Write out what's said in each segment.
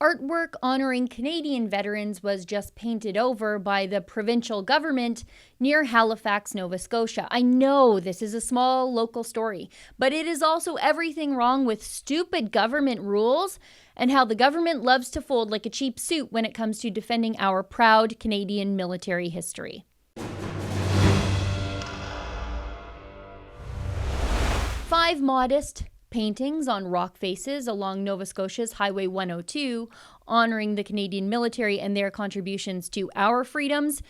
Artwork honoring Canadian veterans was just painted over by the provincial government near Halifax, Nova Scotia. I know this is a small local story, but it is also everything wrong with stupid government rules and how the government loves to fold like a cheap suit when it comes to defending our proud Canadian military history. 5 modest paintings on rock faces along Nova Scotia's Highway 102, honoring the Canadian military and their contributions to our freedoms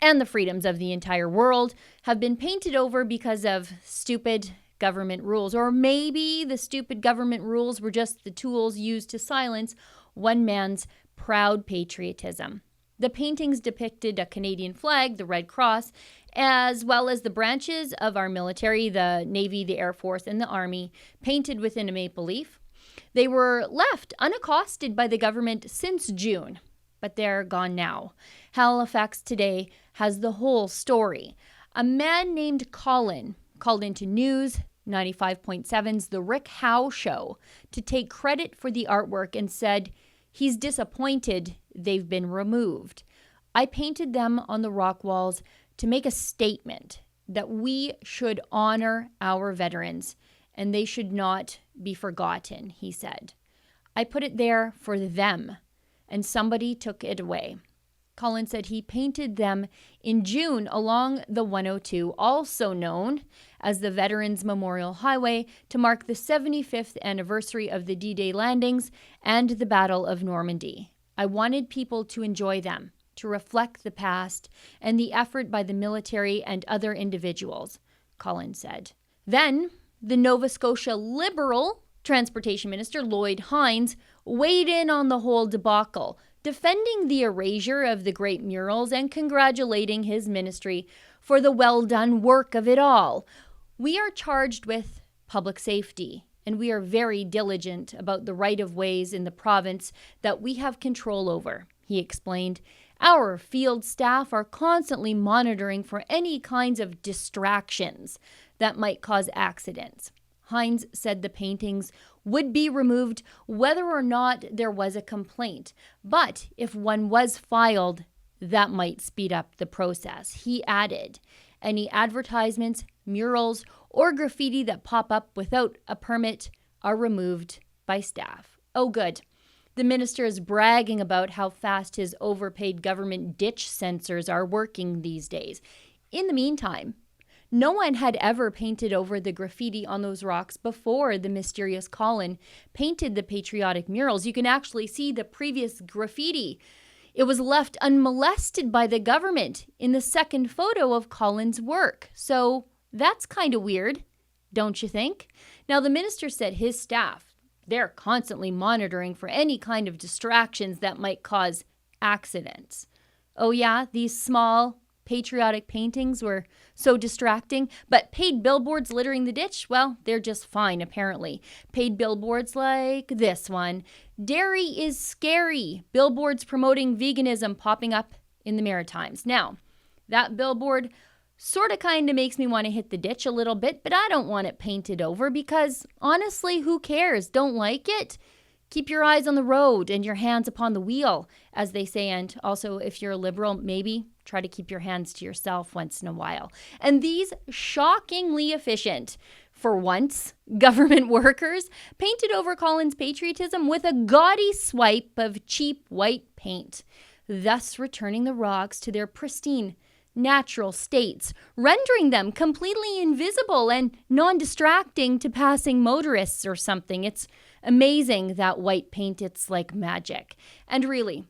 and the freedoms of the entire world, have been painted over because of stupid government rules. Or maybe the stupid government rules were just the tools used to silence one man's proud patriotism. The paintings depicted a Canadian flag, the Red Cross, as well as the branches of our military, the Navy, the Air Force, and the Army, painted within a maple leaf. They were left unaccosted by the government since June, but they're gone now. Halifax Today has the whole story. A man named Colin called into News 95.7's The Rick Howe Show to take credit for the artwork and said he's disappointed they've been removed. I painted them on the rock walls to make a statement that we should honor our veterans and they should not be forgotten, he said. I put it there for them, and somebody took it away. Colin said he painted them in June along the 102, also known as the Veterans Memorial Highway, to mark the 75th anniversary of the D-Day landings and the Battle of Normandy. I wanted people to enjoy them, to reflect the past and the effort by the military and other individuals, Colin said. Then, the Nova Scotia Liberal Transportation Minister Lloyd Hines weighed in on the whole debacle, defending the erasure of the great murals and congratulating his ministry for the well-done work of it all. We are charged with public safety, and we are very diligent about the right-of-ways in the province that we have control over, he explained. Our field staff are constantly monitoring for any kinds of distractions that might cause accidents. Hines said the paintings would be removed whether or not there was a complaint, but if one was filed, that might speed up the process. He added, any advertisements, murals, or graffiti that pop up without a permit are removed by staff. Oh, good. The minister is bragging about how fast his overpaid government ditch censors are working these days. In the meantime, no one had ever painted over the graffiti on those rocks before the mysterious Colin painted the patriotic murals. You can actually see the previous graffiti. It was left unmolested by the government in the second photo of Colin's work. So that's kind of weird, don't you think? Now, the minister said his staff, they're constantly monitoring for any kind of distractions that might cause accidents. Oh yeah, these small patriotic paintings were so distracting, but paid billboards littering the ditch, well, they're just fine apparently. Paid billboards like this one. Dairy is scary. Billboards promoting veganism popping up in the Maritimes. Now, that billboard sort of kind of makes me want to hit the ditch a little bit, but I don't want it painted over because honestly, who cares? Don't like it? Keep your eyes on the road and your hands upon the wheel, as they say. And also, if you're a liberal, maybe try to keep your hands to yourself once in a while. And these shockingly efficient, for once, government workers painted over Colin's patriotism with a gaudy swipe of cheap white paint, thus returning the rocks to their pristine natural states, rendering them completely invisible and non-distracting to passing motorists or something. It's amazing, that white paint. It's like magic. And really,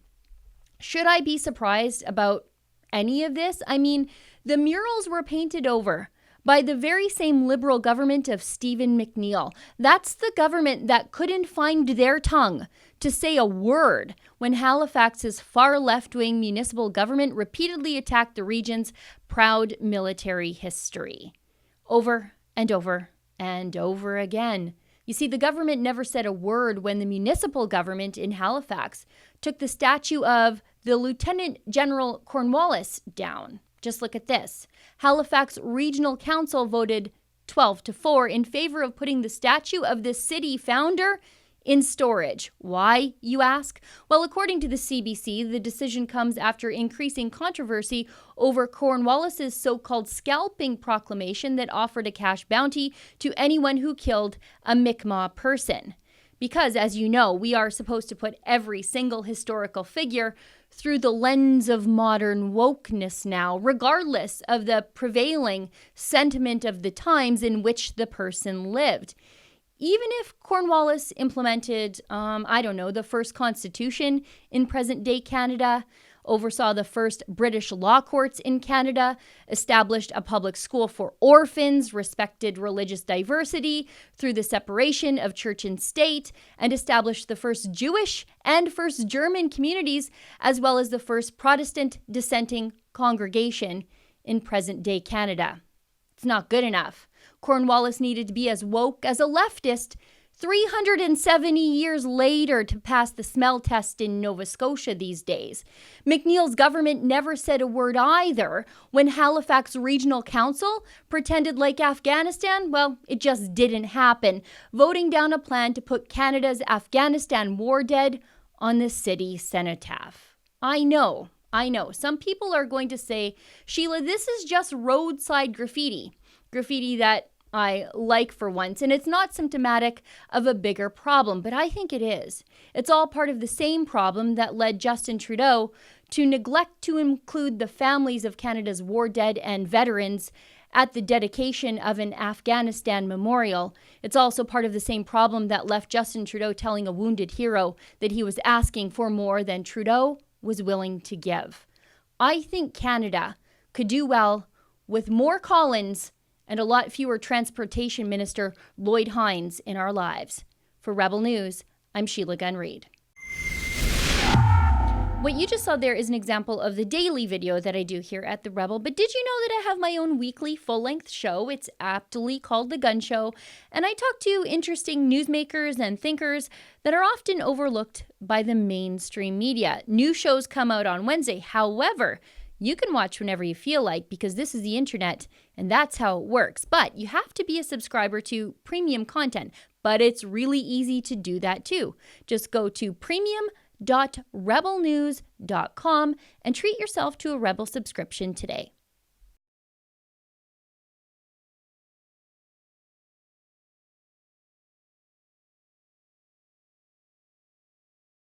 should I be surprised about any of this? I mean, the murals were painted over by the very same Liberal government of Stephen McNeil. That's the government that couldn't find their tongue to say a word when Halifax's far left-wing municipal government repeatedly attacked the region's proud military history. Over and over and over again. You see, the government never said a word when the municipal government in Halifax took the statue of the Lieutenant General Cornwallis down. Just look at this. Halifax Regional Council voted 12-4 in favor of putting the statue of the city founder in storage. Why, you ask? Well, according to the CBC, the decision comes after increasing controversy over Cornwallis's so-called scalping proclamation that offered a cash bounty to anyone who killed a Mi'kmaq person. Because, as you know, we are supposed to put every single historical figure through the lens of modern wokeness now, regardless of the prevailing sentiment of the times in which the person lived. Even if Cornwallis implemented, the first constitution in present-day Canada, oversaw the first British law courts in Canada, established a public school for orphans, respected religious diversity through the separation of church and state, and established the first Jewish and first German communities, as well as the first Protestant dissenting congregation in present-day Canada. It's not good enough. Cornwallis needed to be as woke as a leftist 370 years later to pass the smell test in Nova Scotia these days. McNeil's government never said a word either when Halifax Regional Council pretended like Afghanistan, well, it just didn't happen, voting down a plan to put Canada's Afghanistan war dead on the city cenotaph. I know. Some people are going to say, Sheila, this is just roadside graffiti. Graffiti that I like for once, and it's not symptomatic of a bigger problem, but I think it is. It's all part of the same problem that led Justin Trudeau to neglect to include the families of Canada's war dead and veterans at the dedication of an Afghanistan memorial. It's also part of the same problem that left Justin Trudeau telling a wounded hero that he was asking for more than Trudeau was willing to give. I think Canada could do well with more Collins and a lot fewer Transportation Minister Lloyd Hines in our lives. For Rebel News, I'm Sheila Gunn Reid. What you just saw there is an example of the daily video that I do here at The Rebel, but did you know that I have my own weekly full-length show? It's aptly called The Gun Show, and I talk to interesting newsmakers and thinkers that are often overlooked by the mainstream media. New shows come out on Wednesday. However, you can watch whenever you feel like because this is the internet and that's how it works. But you have to be a subscriber to premium content. But it's really easy to do that too. Just go to premium.rebelnews.com and treat yourself to a Rebel subscription today.